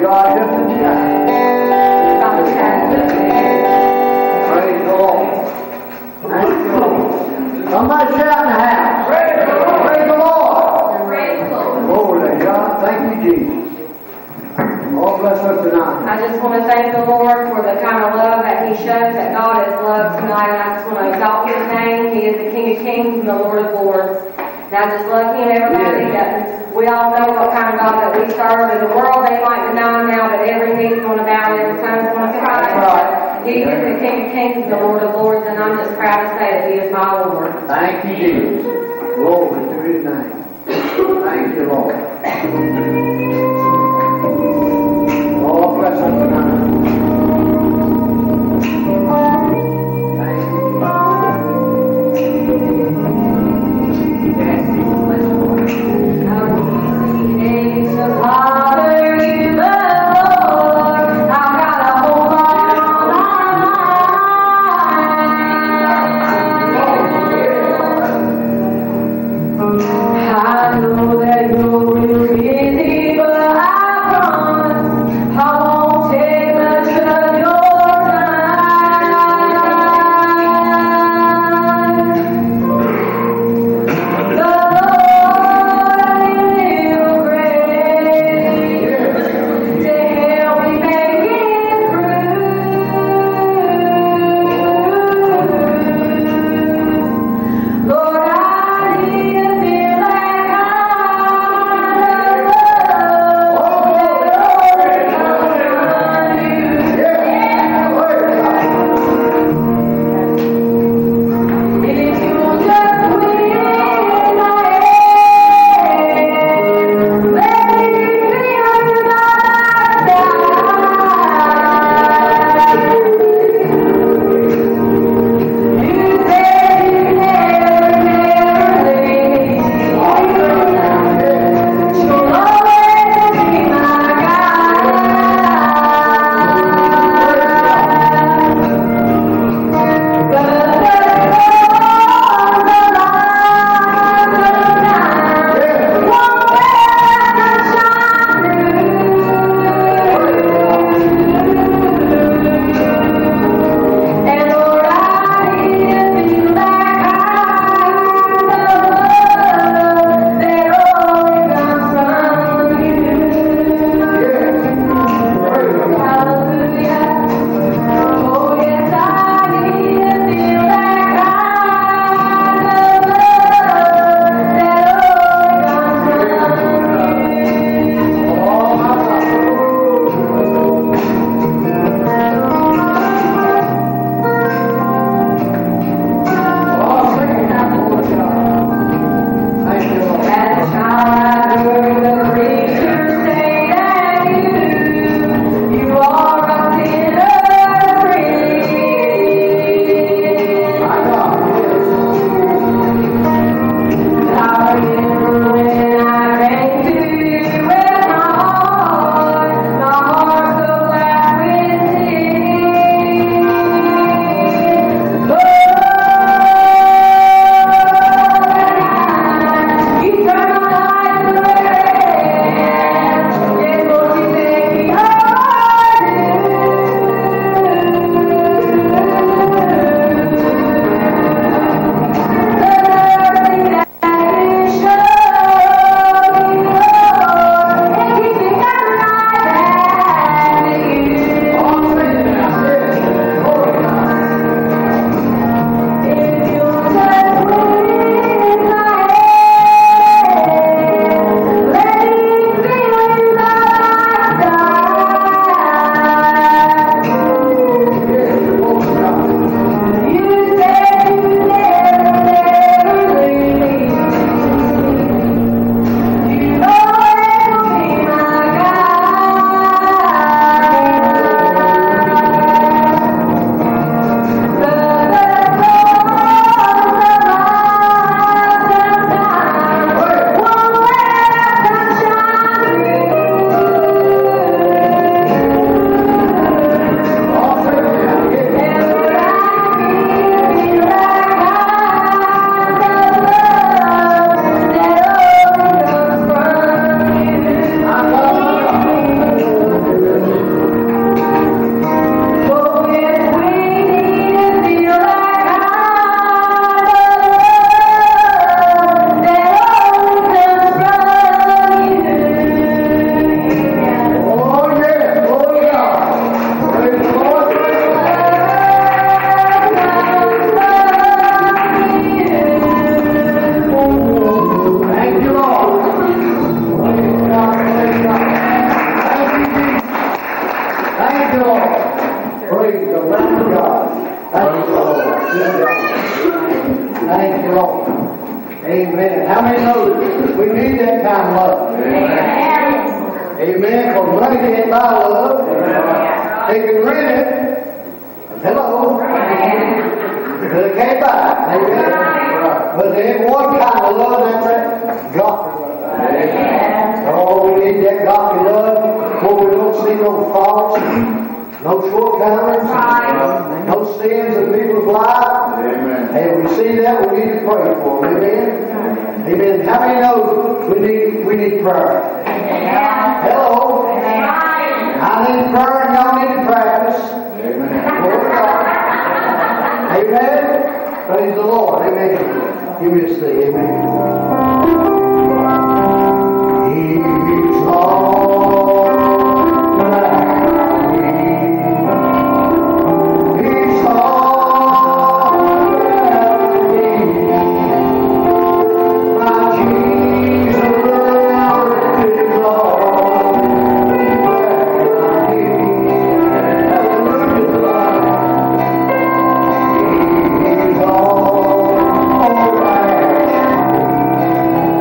You are just in time. Praise the Lord. Thank you, Lord. Somebody shout in the house. Praise the Lord. Praise the Lord. Praise the Lord. Glory to God. Thank you, Jesus. Oh, bless us tonight. I just want to thank the Lord for the kind of love that He shows, that God is love tonight. And I just want to exalt His name. He is the King of Kings and the Lord of Lords. And I just love Him, everybody. That we all know what kind of God that we serve. In the world, they might deny Him now, but every knee's going to bow, every tongue's going to cry. Right. He is the King of Kings and the Lord of Lords, and I'm just proud to say that He is my Lord. Thank you, Jesus. Glory to His name. Thank you, Lord. Oh, bless us tonight. Thank you. Yes, bless the Lord. I know that you will be Thank you, Lord. Praise the Lamb of God. Thank you, Lord. Thank you, Lord. Amen. How many know we need that kind of love? Amen. Amen. Because money can't buy love. They can rent it. Hello. But they can't buy it. Amen. But there's one kind of love, that's that godly love. Oh, we need that godly love where we don't see no faults, no shortcomings, no sins in people's lives. And we see that, we need to pray for them. Amen. Amen. How many know we need prayer? Hello. I need prayer and y'all need to practice. Amen. Praise the Lord. Amen. Give me a seat. Amen. He's all that I need. He's all that I need. My Jesus is all that I need. Hallelujah. He's all that I need.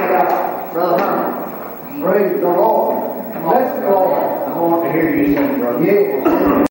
about Brother Hunter. Praise the Lord. Bless the Lord. I want to hear you sing, brother. Yes.